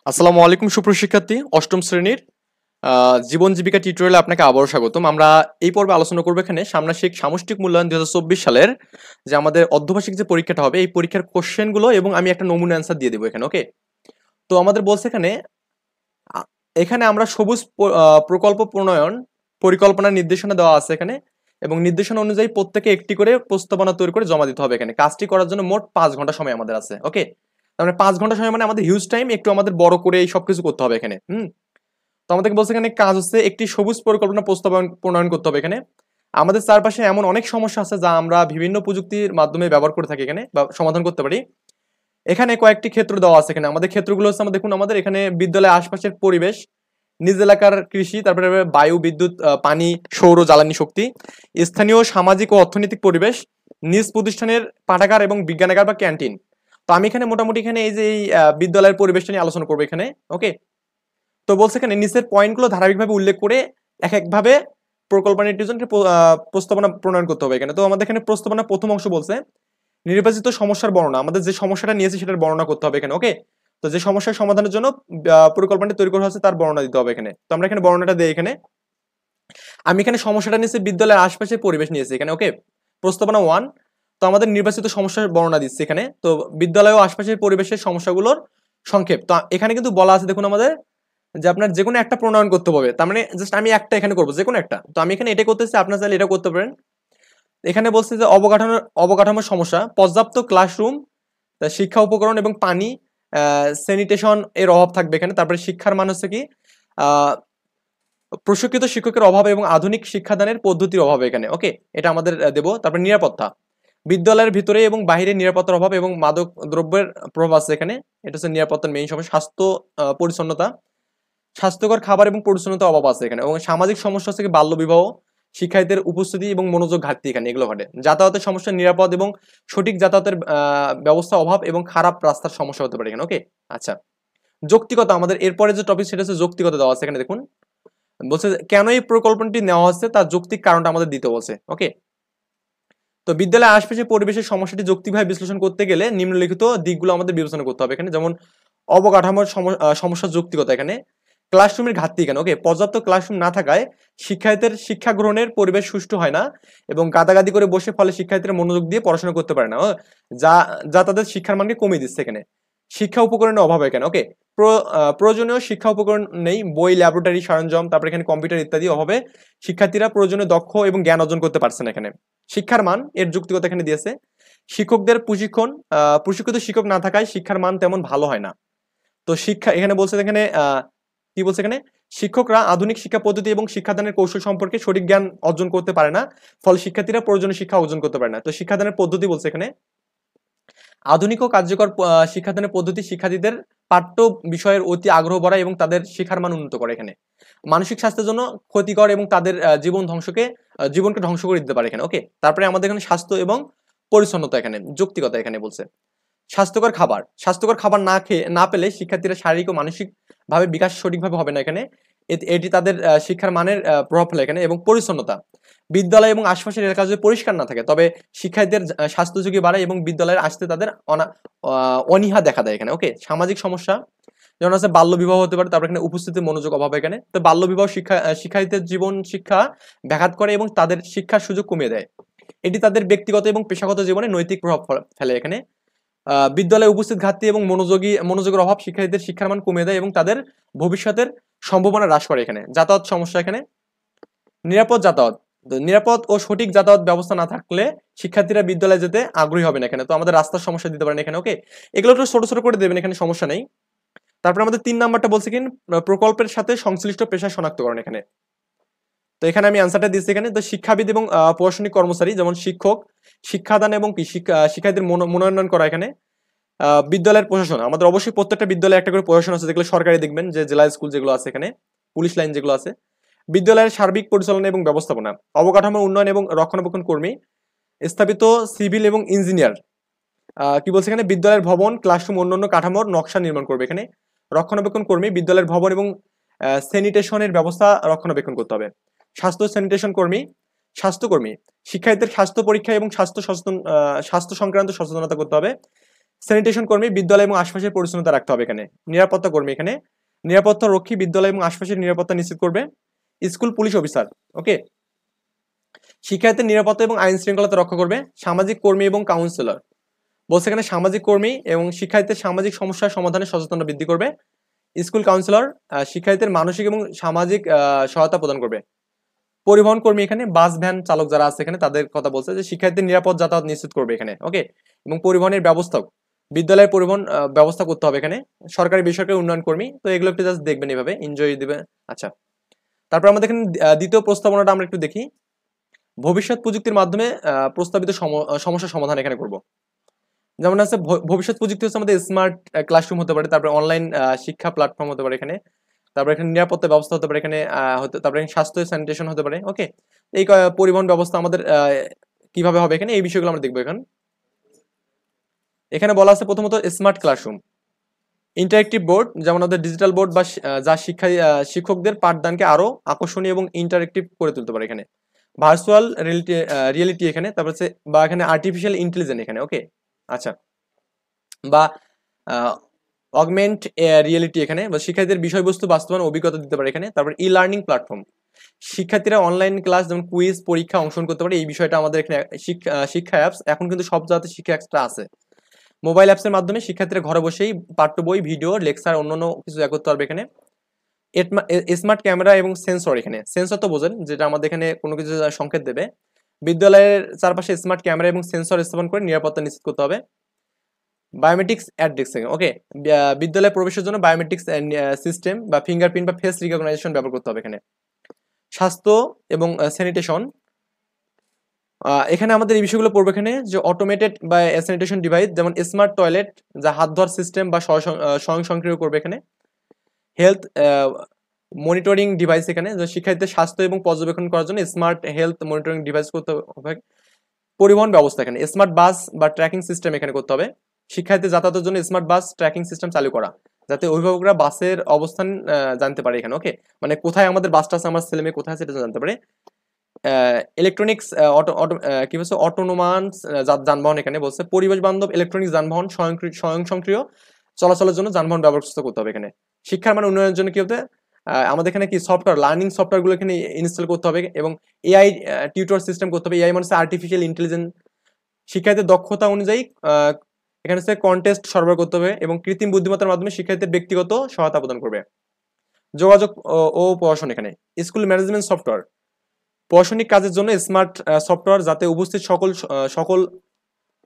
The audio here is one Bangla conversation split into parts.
আসসালামু আলাইকুম সুপ্রশিক্ষার্থী অষ্টম শ্রেণীর জীবন জীবিকা টিউটোরিয়ালে আপনাকে আবারও স্বাগতম। আমরা এই পর্বে আলোচনা করবো এখানে ষান্মাসিক সামষ্টিক মূল্যায়ন 2024 সালের যে আমাদের অর্ধবার্ষিক যে পরীক্ষাটা হবে এই পরীক্ষার কোশ্চেনগুলো এবং আমি একটা নমুনা অ্যান্সার দিয়ে দেবো এখানে। ওকে, তো আমাদের বলছে এখানে এখানে আমরা সবুজ প্রকল্প প্রণয়ন পরিকল্পনার নির্দেশনা দেওয়া আছে এখানে, এবং নির্দেশনা অনুযায়ী প্রত্যেকে একটি করে প্রস্তাবনা তৈরি করে জমা দিতে হবে। এখানে কাজটি করার জন্য মোট 5 ঘন্টা সময় আমাদের আছে। ওকে, তার মানে 5 ঘন্টা সময় মানে আমাদের হিউজ টাইম, একটু আমাদের বড় করে এই সবকিছু করতে হবে এখানে। তো আমাদেরকে বলছে এখানে কাজ হচ্ছে একটি সবুজ পরিকল্পনা প্রণয়ন করতে হবে। এখানে আমাদের চারপাশে এমন অনেক সমস্যা আছে যা আমরা বিভিন্ন প্রযুক্তির মাধ্যমে ব্যবহার করে থাকি এখানে বা সমাধান করতে পারি। এখানে কয়েকটি ক্ষেত্র দেওয়া আছে। এখানে আমাদের ক্ষেত্রগুলো হচ্ছে, আমাদের দেখুন, আমাদের এখানে বিদ্যালয়ের আশপাশের পরিবেশ, নিজ এলাকার কৃষি, তারপরে বায়ু, বিদ্যুৎ, পানি, সৌর জ্বালানি শক্তি, স্থানীয় সামাজিক ও অর্থনৈতিক পরিবেশ, নিজ প্রতিষ্ঠানের পাঠাগার এবং বিজ্ঞানাগার বা ক্যান্টিন। তো আমি এখানে মোটামুটি এখানে এই যে এই বিদ্যালয়ের পরিবেশটা নিয়ে আলোচনা করবো এখানে। ওকে, তো বলছে এখানে নিচের পয়েন্টগুলো ধারাবাহিকভাবে উল্লেখ করে এক একভাবে প্রকল্পনাটির জন্য প্রস্তাবনা প্রণয়ন করতে হবে এখানে। তো আমাদের এখানে প্রস্তাবনা প্রথম অংশ বলছে নির্বাচিত সমস্যার বর্ণনা, আমাদের যে সমস্যাটা নিয়েছে সেটার বর্ণনা করতে হবে এখানে। ওকে, তো যে সমস্যার সমাধানের জন্য পরিকল্পনাটি তৈরি করা হচ্ছে তার বর্ণনা দিতে হবে এখানে। তো আমরা এখানে বর্ণনাটা দিই এখানে। আমি এখানে সমস্যাটা নিয়েছি বিদ্যালয়ের আশপাশের পরিবেশ নিয়েছি এখানে। ওকে, প্রস্তাবনা 1। তো আমাদের নির্বাচিত সমস্যার বর্ণনা দিচ্ছে এখানে। তো বিদ্যালয় ও আশপাশের পরিবেশের সমস্যাগুলোর সংক্ষেপ। তো এখানে কিন্তু বলা আছে, দেখুন আমাদের, যে আপনার যে কোনো একটা প্রণয়ন করতে হবে। তার মানে জাস্ট আমি একটা এখানে করবো, যে কোনো একটা। তো আমি এখানে এটা করতেছি, আপনার চাইলে এটা করতে পারেন। এখানে বলছে যে অবকাঠামোর সমস্যা, পর্যাপ্ত ক্লাসরুম, শিক্ষা উপকরণ এবং পানি, স্যানিটেশন এর অভাব থাকবে এখানে। তারপরে শিক্ষার মান হচ্ছে কি, প্রশিক্ষিত শিক্ষকের অভাব এবং আধুনিক শিক্ষাদানের পদ্ধতির অভাব এখানে। ওকে, এটা আমাদের দেব। তারপর নিরাপত্তা, বিদ্যালয়ের ভিতরে এবং বাইরে নিরাপত্তার অভাব এবং মাদক দ্রব্যের প্রভাব আছে এখানে। এটা হচ্ছে নিরাপত্তার মেইন সমস্যা। স্বাস্থ্য পরিচ্ছন্নতা, স্বাস্থ্যকর খাবার এবং পরিচ্ছন্নতার অভাব আছে এখানে। এবং সামাজিক সমস্যা হচ্ছে বাল্য বিবাহ, শিক্ষার্থীদের উপস্থিতি এবং মনোযোগ ঘাটতি এখানে এগুলো ঘটে। যাতায়াতের সমস্যা, নিরাপদ এবং সঠিক যাতায়াতের ব্যবস্থা অভাব এবং খারাপ রাস্তার সমস্যা হতে পারে এখানে। ওকে, আচ্ছা, যৌক্তিকতা, আমাদের এরপরে যে টপিক সেটা হচ্ছে যৌক্তিকতা দেওয়া আছে এখানে। দেখুন বলছে কেন এই প্রকল্পটি নেওয়া হচ্ছে তার যৌক্তিক কারণটা আমাদের দিতে বলছে। ওকে, তো বিদ্যালয়ের আশপাশের পরিবেশের সমস্যাটি যৌক্তিকভাবে বিশ্লেষণ করতে গেলে নিম্নলিখিত দিকগুলো আমাদের বিবেচনা করতে হবে এখানে। যেমন অবকাঠামোর সমস্যা, যৌক্তিকতা এখানে। ক্লাসরুমের ঘাটতি এখানে। ওকে, পর্যাপ্ত ক্লাসরুম না থাকায় শিক্ষার্থীদের শিক্ষা গ্রহণের পরিবেশ সুষ্ঠু হয় না এবং গাদাগাদি করে বসে, ফলে শিক্ষার্থীরা মনোযোগ দিয়ে পড়াশোনা করতে পারে না, যা যা তাদের শিক্ষার মানকে কমিয়ে দিচ্ছে এখানে। শিক্ষা উপকরণের অভাব এখানে। ওকে, প্রয়োজনীয় শিক্ষা উপকরণ নেই, বই, ল্যাবরেটরি সরঞ্জাম, তারপরে এখানে কম্পিউটার ইত্যাদি অভাবে শিক্ষার্থীরা প্রয়োজনীয় দক্ষ এবং জ্ঞান অর্জন করতে পারছে না এখানে। শিক্ষার মান এর যৌক্তিকতা এখানে দিয়েছে। শিক্ষকদের প্রশিক্ষিত শিক্ষক না থাকায় শিক্ষার মান তেমন ভালো হয় না। তো শিক্ষা এখানে বলছে, এখানে কি বলছে এখানে, শিক্ষকরা আধুনিক শিক্ষা পদ্ধতি এবং শিক্ষাদানের কৌশল সম্পর্কে সঠিক জ্ঞান অর্জন করতে পারে না, ফলে শিক্ষার্থীরা প্রয়োজনীয় শিক্ষা অর্জন করতে পারে না। তো শিক্ষাদানের পদ্ধতি বলছে এখানে, আধুনিক ও কার্যকর শিক্ষাদানের পদ্ধতি শিক্ষার্থীদের পাঠ্য বিষয়ের অতি আগ্রহ বাড়ায় এবং তাদের শিক্ষার মান উন্নত করে এখানে। মানসিক স্বাস্থ্যের জন্য ক্ষতিকর এবং তাদের জীবনকে ধ্বংস করে দিতে পারে এখানে। ওকে, তারপরে আমাদের এখানে স্বাস্থ্য এবং পরিচ্ছন্নতা এখানে যৌক্তিকতা এখানে বলছে। স্বাস্থ্যকর খাবার না পেলে শিক্ষার্থীরা শারীরিক ও মানসিক ভাবে বিকাশ সঠিকভাবে হবে না এখানে। এটি তাদের শিক্ষার মানের প্রভাব ফেলে এখানে। এবং পরিচ্ছন্নতা, বিদ্যালয় এবং আশপাশের এলাকা যদি পরিষ্কার না থাকে তবে শিক্ষার্থীদের স্বাস্থ্য ঝুঁকি বাড়ায় এবং বিদ্যালয়ের আসতে তাদের অনীহা দেখা দেয় এখানে। ওকে, সামাজিক সমস্যা যেমন আছে বাল্য বিবাহ হতে পারে, তারপর এখানে উপস্থিতির মনোযোগ অভাব এখানে। তো বাল্য বিবাহ শিক্ষার্থীদের জীবন শিক্ষা ব্যাঘাত করে এবং তাদের শিক্ষার সুযোগ কমিয়ে দেয়। এটি তাদের ব্যক্তিগত এবং পেশাগত জীবনে নৈতিক প্রভাব ফেলে এখানে। বিদ্যালয়ে উপস্থিত ঘাটতি এবং মনোযোগের অভাব শিক্ষার্থীদের শিক্ষার মান কমিয়ে দেয় এবং তাদের ভবিষ্যতের সম্ভাবনা হ্রাস করে এখানে। যাতায়াত সমস্যা এখানে, নিরাপদ ও সঠিক যাতায়াত ব্যবস্থা না থাকলে শিক্ষার্থীরা বিদ্যালয়ে যেতে আগ্রহী হবে না এখানে। তো আমাদের রাস্তার সমস্যা দিতে পারেন এখানে। ওকে, এগুলো একটু ছোট ছোট করে দেবেন এখানে, সমস্যা নেই। তারপরে আমাদের 3 নাম্বারটা বলছে কি, প্রকল্পের সাথে সংশ্লিষ্ট পেশা শনাক্তকরণ এখানে। তো এখানে আমি অ্যান্সারটা দিচ্ছি এখানে। তো শিক্ষাবিদ এবং প্রশাসনিক কর্মচারী যেমন শিক্ষক, শিক্ষাদান এবং শিক্ষার্থীদের মনোনয়ন করা এখানে। বিদ্যালয়ের প্রশাসন, আমাদের অবশ্যই প্রত্যেকটা বিদ্যালয়ে একটা করে প্রশাসন আছে, যেগুলো সরকারি, দেখবেন যে জেলা স্কুল যেগুলো আছে এখানে, পুলিশ লাইন যেগুলো আছে। বিদ্যালয়ের সার্বিক পরিচালনা এবং ব্যবস্থাপনা, অবকাঠামো উন্নয়ন এবং রক্ষণাবেক্ষণ কর্মী, স্থাপিত সিভিল এবং ইঞ্জিনিয়ার। কি বলছে এখানে, বিদ্যালয়ের ভবন, ক্লাসরুম, অন্যান্য কাঠামোর নকশা নির্মাণ করবে এখানে। রক্ষণাবেক্ষণ কর্মী, বিদ্যালয়ের ভবন এবং স্যানিটেশনের ব্যবস্থা রক্ষণাবেক্ষণ করতে হবে। স্বাস্থ্য স্যানিটেশন কর্মী, স্বাস্থ্যকর্মী, শিক্ষার্থীদের স্বাস্থ্য পরীক্ষা এবং স্বাস্থ্য সংক্রান্ত সচেতনতা করতে হবে। স্যানিটেশন কর্মী, বিদ্যালয় এবং আশপাশের পরিচ্ছন্নতা রাখতে হবে এখানে। নিরাপত্তা কর্মী, এখানে নিরাপত্তা রক্ষী বিদ্যালয় এবং আশপাশের নিরাপত্তা নিশ্চিত করবে। স্কুল পুলিশ অফিসার, ওকে, শিক্ষার্থীর নিরাপত্তা এবং আইন শৃঙ্খলতা রক্ষা করবে। সামাজিক কর্মী এবং কাউন্সিলর বলছে এখানে সামাজিক কর্মী এবং শিক্ষার্থীর সামাজিক সমস্যার সমাধানে সচেতনতা বৃদ্ধি করবে। স্কুল কাউন্সিলর শিক্ষার্থীদের মানসিক এবং সামাজিক সহায়তা প্রদান করবে। পরিবহন কর্মী, এখানে বাস ভ্যান চালক যারা আছে এখানে তাদের কথা বলছে যে শিক্ষার্থীদের নিরাপদ যাতায়াত নিশ্চিত করবে এখানে, ওকে, এবং পরিবহনের ব্যবস্থাও বিদ্যালয়ের পরিবহন ব্যবস্থা করতে হবে এখানে। সরকারি বেসরকারি উন্নয়ন কর্মী, তো এগুলো একটু জাস্ট দেখবেন এভাবে এনজয় দিবে। আচ্ছা, তারপর আমাদের এখানে দ্বিতীয় প্রস্তাবনাটা আমরা একটু দেখি। ভবিষ্যৎ প্রযুক্তির মাধ্যমে প্রস্তাবিত সমস্যা সমাধান এখানে করব। যেমন আছে ভবিষ্যৎ প্রযুক্তি হচ্ছে আমাদের স্মার্ট ক্লাসরুম হতে পারে, তারপরে অনলাইন শিক্ষা প্ল্যাটফর্ম হতে পারে এখানে, তারপরে এখানে নিরাপত্তা ব্যবস্থা হতে পারে এখানে, তারপরে স্বাস্থ্য স্যানিটেশন হতে পারে, ওকে। এই পরিবহন ব্যবস্থা আমাদের কিভাবে হবে এখানে, এই বিষয়গুলো আমরা দেখবো এখানে। এখানে বলা আছে প্রথমত স্মার্ট ক্লাসরুম, ইন্টারেক্টিভ বোর্ড, যেমন আমাদের ডিজিটাল বোর্ড বা যা শিক্ষকদের পাঠদানকে আরো আকর্ষণীয় এবং ইন্টারেক্টিভ করে তুলতে পারে এখানে। ভার্চুয়াল রিয়েলিটি এখানে, তারপর হচ্ছে বা এখানে আর্টিফিশিয়াল ইন্টেলিজেন্স এখানে, ওকে। আচ্ছা, বা অগমেন্ট রিয়েলিটি এখানে, বা শিক্ষার্থীদের বিষয়বস্তু বাস্তবায়ন অভিজ্ঞতা দিতে পারে এখানে। তারপর ই লার্নিং প্ল্যাটফর্ম, শিক্ষার্থীরা অনলাইন ক্লাস যেমন কুইজ পরীক্ষা অংশগ্রহণ করতে পারে, এই বিষয়টা আমাদের এখানে শিক্ষা অ্যাপস এখন কিন্তু সব জায়গাতে শিক্ষা অ্যাপসটা আছে। মোবাইল অ্যাপসের মাধ্যমে শিক্ষার্থীরা ঘরে বসেই পাঠ্য বই, ভিডিও লেকচার অন্যান্য কিছু করতে পারবে এখানে। স্মার্ট ক্যামেরা এবং সেন্সর, এখানে সেন্সর তো বোঝেন যেটা আমাদের এখানে কোনো কিছু সংকেত দেবে। বিদ্যালয়ের চারপাশে স্মার্ট ক্যামেরা এবং সেন্সর স্থাপন করে নিরাপত্তা নিশ্চিত করতে হবে। বায়োমেট্রিক্স অ্যাড্রেস, ওকে, বিদ্যালয়ে প্রবেশের জন্য বায়োমেট্রিক্স সিস্টেম বা ফিঙ্গারপ্রিন্ট বা ফেস রিকগনাইজেশন ব্যবহার করতে হবে এখানে। স্বাস্থ্য এবং স্যানিটেশন, এখানে আমাদের এই বিষয়গুলো পড়বে এখানে, যে অটোমেটেড বা স্যানিটেশন ডিভাইস, যেমন স্মার্ট টয়লেট যা হাত ধোয়ার সিস্টেম বা স্বয়ংক্রিয় করবে এখানে। হেলথ মনিটরিং ডিভাইস, এখানে যে শিক্ষার্থীদের স্বাস্থ্য এবং পর্যবেক্ষণ করার জন্য স্মার্ট হেলথ মনিটরিং ডিভাইস করতে হবে। পরিবহন ব্যবস্থা, এখানে স্মার্ট বাস বা ট্র্যাকিং সিস্টেম এখানে করতে হবে। শিক্ষার্থী যাতায়াতের জন্য স্মার্ট বাস ট্র্যাকিং সিস্টেম চালু করা, যাতে অভিভাবকরা বাসের অবস্থান জানতে পারে এখানে, ওকে, মানে কোথায় আমাদের বাসটা আছে, আমার ছেলে মেয়ে কোথায় আছে এটা জানতে পারে। ইলেকট্রনিক্স কি বলছে, অটোনোমাস যানবাহন, এখানে বলছে পরিবেশ বান্ধব ইলেকট্রনিক্স যানবাহন স্বয়ংক্রিয় চলাচলের জন্য যানবাহন ব্যবস্থা করতে হবে এখানে। শিক্ষার মান উন্নয়নের জন্য কি হতে আমাদের এখানে কি সফটওয়্যার লার্নিং সফটওয়্যারগুলো এখানে ইনস্টল করতে হবে, এবং এআই টিউটর সিস্টেম করতে হবে। এআই মানে আর্টিফিশিয়াল ইন্টেলিজেন্স। শিক্ষার্থীদের দক্ষতা অনুযায়ী এখানে হচ্ছে কন্টেস্ট সরবরাহ করতে হবে, এবং কৃত্রিম বুদ্ধিমত্তার মাধ্যমে শিক্ষার্থীদের ব্যক্তিগত সহায়তা প্রদান করবে। যোগাযোগ ও পড়াশোনা, এখানে স্কুল ম্যানেজমেন্ট সফটওয়্যার, প্রশাসনিক কাজের জন্য স্মার্ট সফটওয়্যার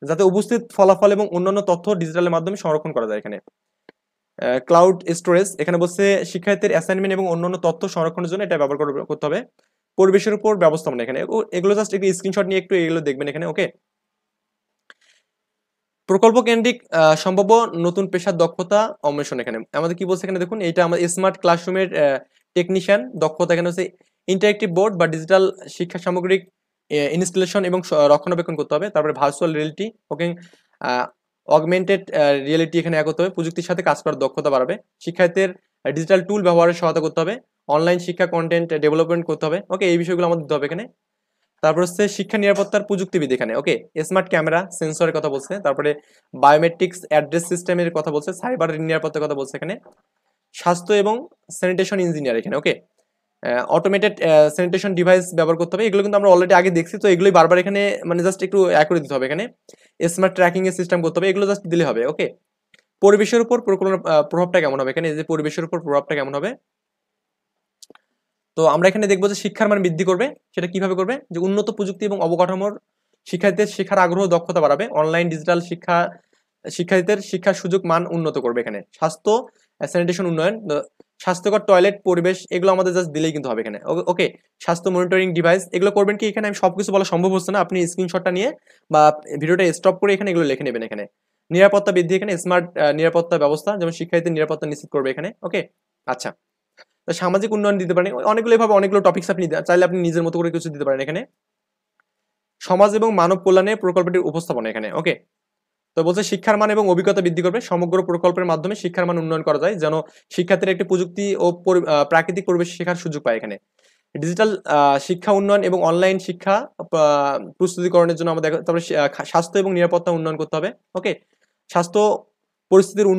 যাতে উপস্থিত ফলাফল এবং অন্যান্য তথ্য ডিজিটালের মাধ্যমে সংরক্ষণ করা যায় এখানে। ক্লাউড স্টোরেজ, এখানে বলছে শিক্ষার্থীর অ্যাসাইনমেন্ট এবং অন্যান্য তথ্য সংরক্ষণের জন্য এটা ব্যবহার করতে হবে। পরিবেশের উপর ব্যবস্থাপনা, এখানে এগুলো জাস্ট একটু স্ক্রিনশট নিয়ে একটু এগুলো দেখবেন এখানে, ওকে। প্রকল্প কেন্দ্রিক সম্ভাব্য নতুন পেশার দক্ষতা অন্বেষণ, এখানে আমাদের কি বলছে এখানে দেখুন, এটা আমাদের স্মার্ট ক্লাসরুমের টেকনিশিয়ান দক্ষতা, এখানে হচ্ছে ইন্টারেক্টিভ বোর্ড বা ডিজিটাল শিক্ষা সামগ্রিক ইনস্টলেশন এবং রক্ষণাবেক্ষণ করতে হবে। তারপরে ভার্চুয়াল রিয়েলিটি, ওকে, অগমেন্টেড রিয়েলিটি এখানে করতে হবে। প্রযুক্তির সাথে কাজ করার দক্ষতা বাড়াবে। শিক্ষার্থীদের ডিজিটাল টুল ব্যবহারের সহায়তা করতে হবে। অনলাইন শিক্ষা কন্টেন্ট ডেভেলপমেন্ট করতে হবে, ওকে, এই বিষয়গুলো আমাদের দিতে হবে এখানে। তারপর হচ্ছে শিক্ষা নিরাপত্তার প্রযুক্তিবিদ, এখানে ওকে, স্মার্ট ক্যামেরা সেন্সরের কথা বলছে, তারপরে বায়োমেট্রিক্স অ্যাড্রেস সিস্টেমের কথা বলছে, সাইবার নিরাপত্তার কথা বলছে এখানে। স্বাস্থ্য এবং স্যানিটেশন ইঞ্জিনিয়ার, এখানে ওকে, অটোমেটেড স্যানিটেশন ডিভাইস ব্যবহার করতে হবে। এগুলো কিন্তু আমরা অলরেডি আগে দেখছি, তো এগুলোই বারবার এখানে মানে জাস্ট একটু করে দিতে হবে এখানে। স্মার্ট ট্র্যাকিং এর সিস্টেম করতে হবে, এগুলো জাস্ট দিলে হবে, ওকে। পরিবেশের উপর প্রভাবটা কেমন হবে, এখানে যে পরিবেশের উপর প্রভাবটা কেমন হবে, তো আমরা এখানে দেখবো যে শিক্ষার মান বৃদ্ধি করবে। সেটা কিভাবে করবে, যে উন্নত প্রযুক্তি এবং অবকাঠামোর শিক্ষার্থীদের শেখার আগ্রহ দক্ষতা বাড়াবে। অনলাইন ডিজিটাল শিক্ষার্থীদের শিক্ষার সুযোগ মান উন্নত করবে এখানে। স্বাস্থ্য স্যানিটেশন উন্নয়ন, স্বাস্থ্যকর টয়লেট পরিবেশ, এগুলো আমাদের জাস্ট দিলেই কিন্তু হবে এখানে, ওকে। স্বাস্থ্য মনিটরিং ডিভাইস, এগুলো করবেন কি, এখানে আমি সবকিছু বলা সম্ভব হচ্ছে না, আপনি স্ক্রিনশটটা নিয়ে বা ভিডিওটা স্টপ করে এখানে এগুলো লিখে নেবেন এখানে। নিরাপত্তা বৃদ্ধি, এখানে স্মার্ট নিরাপত্তা ব্যবস্থা, যেমন শিক্ষার্থীদের নিরাপত্তা নিশ্চিত করবে এখানে, ওকে। আচ্ছা, সামাজিক উন্নয়ন দিতে পারেন, অনেকগুলো এভাবে অনেকগুলো টপিকস আপনি চাইলে আপনি নিজের মতো করে কিছু দিতে পারেন এখানে। সমাজ এবং মানব কল্যাণে প্রকল্পটির উপস্থাপনা, এখানে ওকে। তো বলছে শিক্ষার মান এবং অভিজ্ঞতা বৃদ্ধি করবে। সমগ্র প্রকল্পের মাধ্যমে শিক্ষার মান উন্নয়ন করা যায়, যেন শিক্ষার্থীরা একটি প্রযুক্তি ও প্রাকৃতিক পরিবেশ শেখার সুযোগ পায় এখানে। ডিজিটাল শিক্ষা উন্নয়ন এবং অনলাইন শিক্ষা প্রস্তুতিকরণের জন্য আমাদের, তারপরে স্বাস্থ্য এবং নিরাপত্তা উন্নয়ন করতে হবে, ওকে। স্বাস্থ্য পরিস্থিতির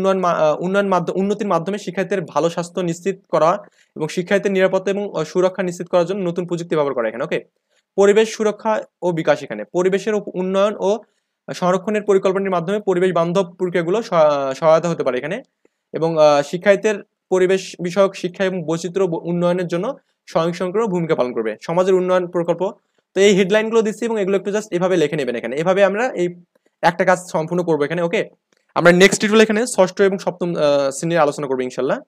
উন্নতির মাধ্যমে শিক্ষার্থীদের ভালো স্বাস্থ্য নিশ্চিত করা এবং শিক্ষার্থীদের নিরাপত্তা এবং সুরক্ষা নিশ্চিত করার জন্য নতুন প্রযুক্তি ব্যবহার করা এখানে। ওকে, পরিবেশ সুরক্ষা ও বিকাশ এখানে পরিবেশের উন্নয়ন ও সংরক্ষণের পরিকল্পনার মাধ্যমে পরিবেশ বান্ধব প্রক্রিয়াগুলো সহায়তা হতে পারে এখানে। এবং শিক্ষার্থীদের পরিবেশ বিষয়ক শিক্ষা এবং বৈচিত্র্য উন্নয়নের জন্য স্বয়ংক্রিয় ভূমিকা পালন করবে সমাজের উন্নয়ন প্রকল্প। তো এই হেডলাইনগুলো দিচ্ছি এবং এগুলো একটু জাস্ট এভাবে লিখে নেবেন এখানে। এভাবে আমরা এই একটা কাজ সম্পূর্ণ করবো এখানে। ওকে, আমরা নেক্সট টিউটোরিয়ালে এখানে ষষ্ঠ এবং সপ্তম শ্রেণীর আলোচনা করবো ইনশাল্লাহ।